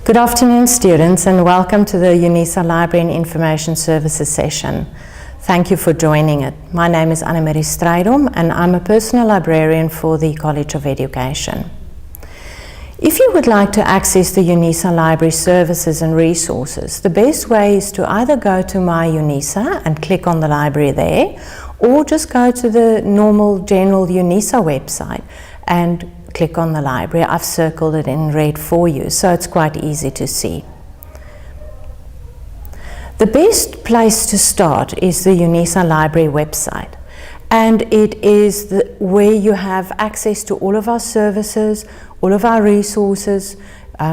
Good afternoon, students, and welcome to the Unisa Library and Information Services session. Thank you for joining it. My name is A Strydom, and I'm a personal librarian for the College of Education. If you would like to access the Unisa Library services and resources, the best way is to either go to My Unisa and click on the library there, or just go to the normal general Unisa website and click on the library. I've circled it in red for you, so it's quite easy to see. The best place to start is the Unisa Library website, and it is where you have access to all of our services, all of our resources.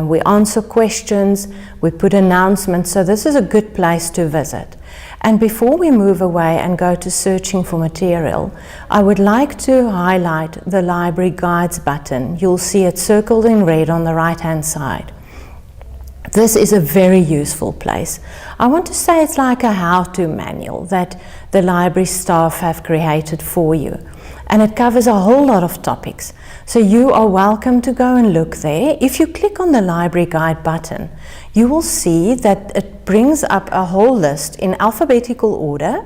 We answer questions, we put announcements, so this is a good place to visit. And before we move away and go to searching for material, I would like to highlight the Library Guides button. You'll see it circled in red on the right-hand side. This is a very useful place. I want to say it's like a how-to manual that the library staff have created for you. And it covers a whole lot of topics. So you are welcome to go and look there. If you click on the Library Guide button, you will see that it brings up a whole list in alphabetical order,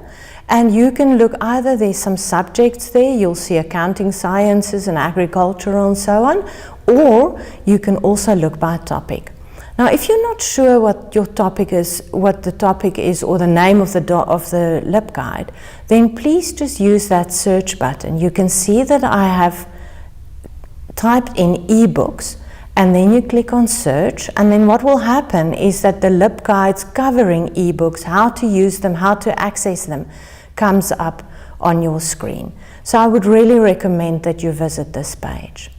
and you can look either there's some subjects there, you'll see accounting, sciences and agricultural and so on, or you can also look by topic. Now, if you're not sure what your topic is, what the topic is, or the name of the LibGuide, then please just use that search button. You can see that I have typed in ebooks, and then you click on search, and then what will happen is that the LibGuides covering ebooks, how to use them, how to access them, comes up on your screen. So I would really recommend that you visit this page.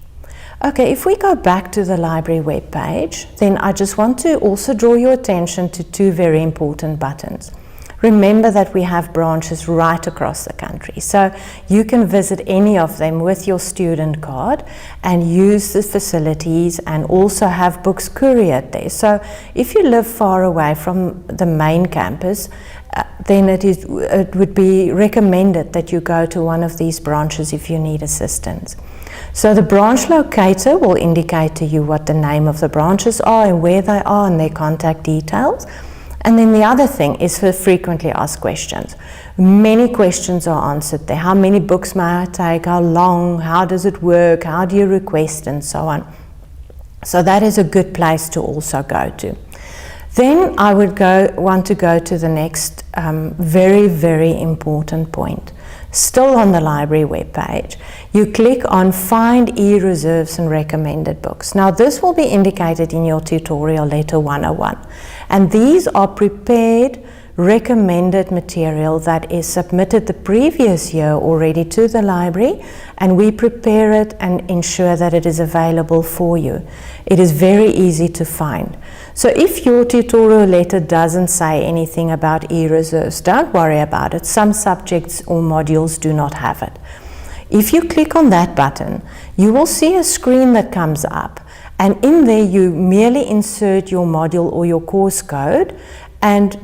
Okay, if we go back to the library web page, then I just want to also draw your attention to two very important buttons. Remember that we have branches right across the country, so you can visit any of them with your student card and use the facilities and also have books couriered there. So if you live far away from the main campus, then it would be recommended that you go to one of these branches if you need assistance. So the branch locator will indicate to you what the name of the branches are and where they are and their contact details. And then the other thing is for frequently asked questions. Many questions are answered there. How many books may I take? How long? How does it work? How do you request? And so on. So that is a good place to also go to. Then I would want to go to the next very, very important point. Still on the library webpage, you click on Find eReserves and Recommended Books. Now this will be indicated in your tutorial letter 101. And these are prepared, recommended material that is submitted the previous year already to the library, and we prepare it and ensure that it is available for you. It is very easy to find. So if your tutorial letter doesn't say anything about eReserves, don't worry about it. Some subjects or modules do not have it. If you click on that button, you will see a screen that comes up, and in there you merely insert your module or your course code, and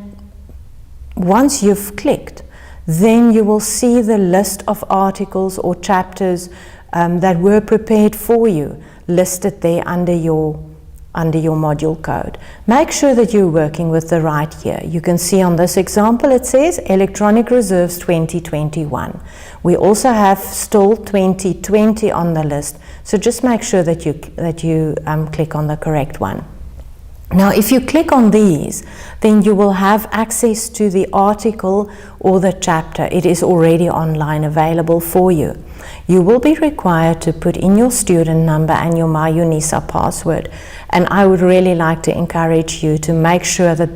once you've clicked, then you will see the list of articles or chapters that were prepared for you listed there under your module code. Make sure that you're working with the right year. You can see on this example it says Electronic Reserves 2021. We also have still 2020 on the list, so just make sure that you click on the correct one. Now if you click on these, then you will have access to the article or the chapter. It is already online available for you. You will be required to put in your student number and your My Unisa password, and I would really like to encourage you to make sure that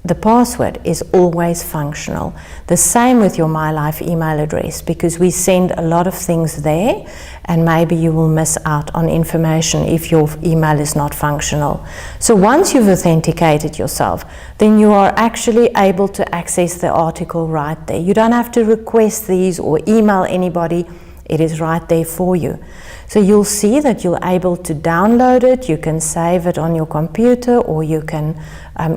the password is always functional. The same with your MyLife email address, because we send a lot of things there and maybe you will miss out on information if your email is not functional. So once you've authenticated yourself, then you are actually able to access the article right there. You don't have to request these or email anybody. It is right there for you. So you'll see that you're able to download it, you can save it on your computer, or you can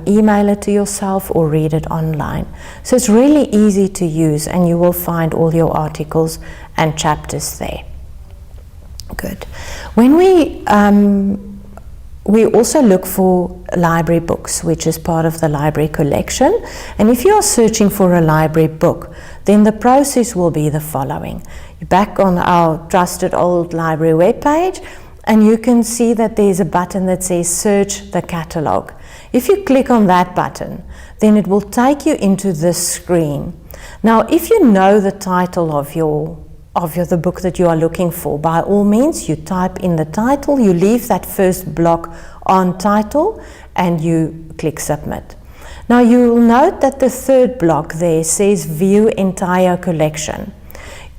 email it to yourself or read it online. So it's really easy to use, and you will find all your articles and chapters there. Good. When we also look for library books, which is part of the library collection. And if you are searching for a library book, then the process will be the following. You're back on our trusted old library webpage, and you can see that there's a button that says Search the Catalogue. If you click on that button, then it will take you into this screen. Now, if you know the title of the book that you are looking for, by all means, you type in the title, you leave that first block on title, and you click Submit. Now, you will note that the third block there says View Entire Collection.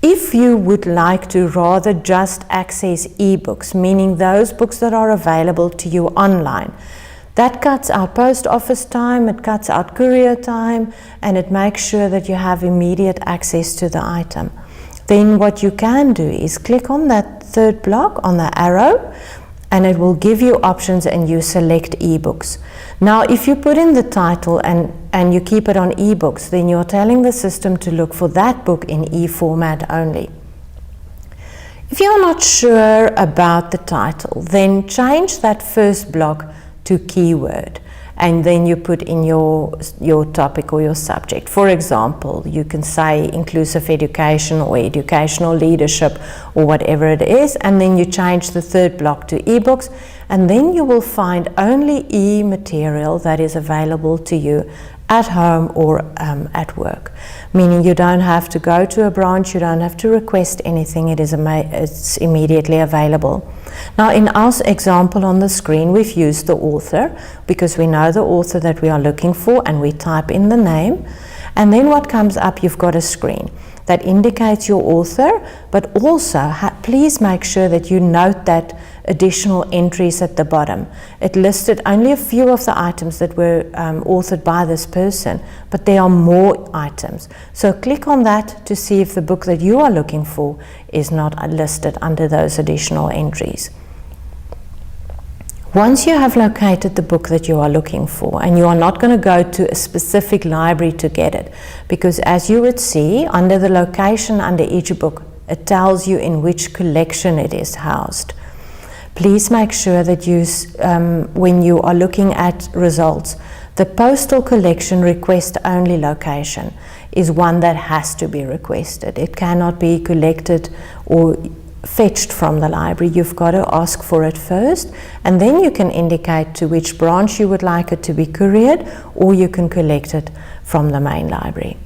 If you would like to rather just access ebooks, meaning those books that are available to you online, that cuts out post office time, it cuts out courier time, and it makes sure that you have immediate access to the item. Then what you can do is click on that third block on the arrow, and it will give you options, and you select ebooks. Now, if you put in the title and you keep it on ebooks, then you're telling the system to look for that book in e-format only. If you're not sure about the title, then change that first block to keyword, and then you put in your topic or your subject. For example, you can say inclusive education or educational leadership or whatever it is, and then you change the third block to ebooks, and then you will find only e-material that is available to you at home or at work, meaning you don't have to go to a branch, you don't have to request anything, it's immediately available. Now, in our example on the screen, we've used the author because we know the author that we are looking for, and we type in the name, and then what comes up, you've got a screen that indicates your author, but also please make sure that you note that additional entries at the bottom. It listed only a few of the items that were authored by this person, but there are more items. So click on that to see if the book that you are looking for is not listed under those additional entries. Once you have located the book that you are looking for, and you are not going to go to a specific library to get it, because as you would see, under the location under each book, it tells you in which collection it is housed. Please make sure that when you are looking at results, the postal collection request only location is one that has to be requested. It cannot be collected or fetched from the library. You've got to ask for it first, and then you can indicate to which branch you would like it to be couriered, or you can collect it from the main library.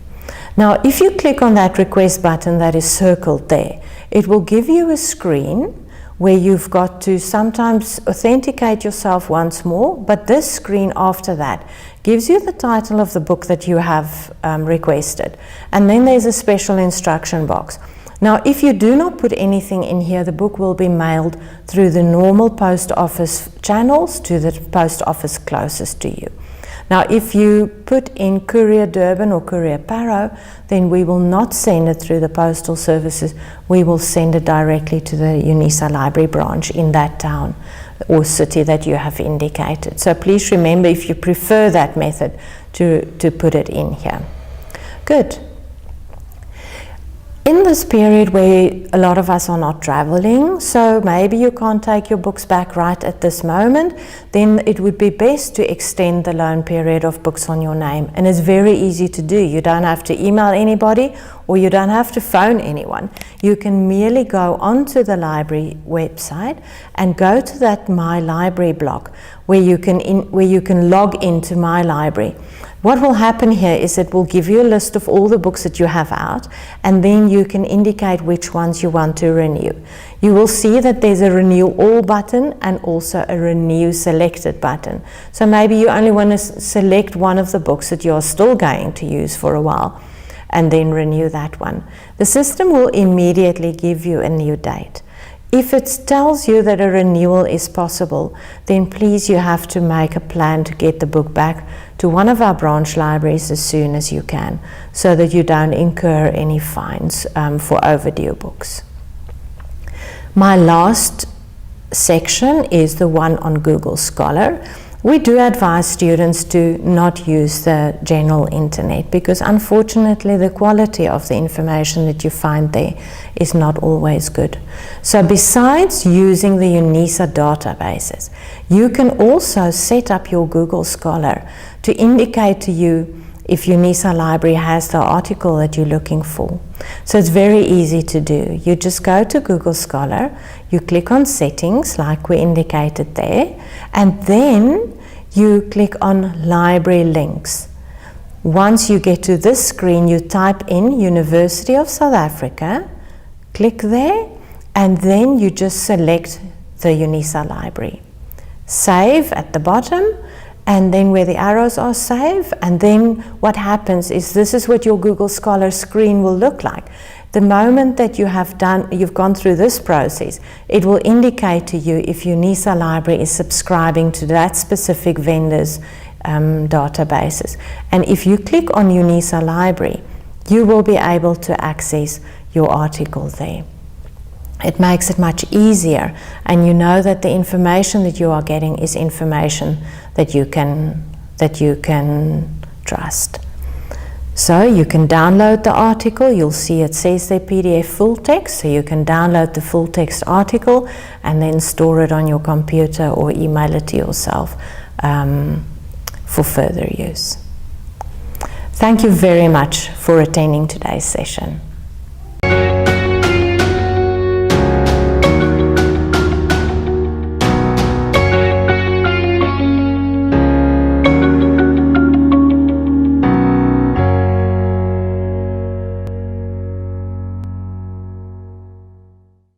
Now, if you click on that request button that is circled there, it will give you a screen where you've got to sometimes authenticate yourself once more, but this screen after that gives you the title of the book that you have requested, and then there's a special instruction box. Now, if you do not put anything in here, the book will be mailed through the normal post office channels to the post office closest to you. Now, if you put in Courier Durban or Courier Parow, then we will not send it through the postal services. We will send it directly to the Unisa library branch in that town or city that you have indicated. So please remember, if you prefer that method, to put it in here. Good. In this period where a lot of us are not traveling, so maybe you can't take your books back right at this moment, then it would be best to extend the loan period of books on your name. And it's very easy to do. You don't have to email anybody, or you don't have to phone anyone. You can merely go onto the library website and go to that My Library block where you can log into My Library. What will happen here is it will give you a list of all the books that you have out, and then you can indicate which ones you want to renew. You will see that there's a Renew All button and also a Renew Selected button. So maybe you only want to select one of the books that you're still going to use for a while, and then renew that one. The system will immediately give you a new date. If it tells you that a renewal is possible, then please, you have to make a plan to get the book back to one of our branch libraries as soon as you can, so that you don't incur any fines for overdue books. My last section is the one on Google Scholar, We do advise students to not use the general internet because unfortunately the quality of the information that you find there is not always good. So besides using the Unisa databases, you can also set up your Google Scholar to indicate to you if Unisa Library has the article that you're looking for. So it's very easy to do. You just go to Google Scholar, you click on settings like we indicated there, and then you click on library links. Once you get to this screen, you type in University of South Africa, click there, and then you just select the Unisa Library. Save at the bottom, and then where the arrows are, save, and then what happens is this is what your Google Scholar screen will look like. The moment that you've gone through this process, it will indicate to you if Unisa Library is subscribing to that specific vendor's databases. And if you click on Unisa Library, you will be able to access your article there. It makes it much easier, and you know that the information that you are getting is information that you can trust. So you can download the article. You'll see it says there PDF full text, so you can download the full text article and then store it on your computer or email it to yourself for further use. Thank you very much for attending today's session.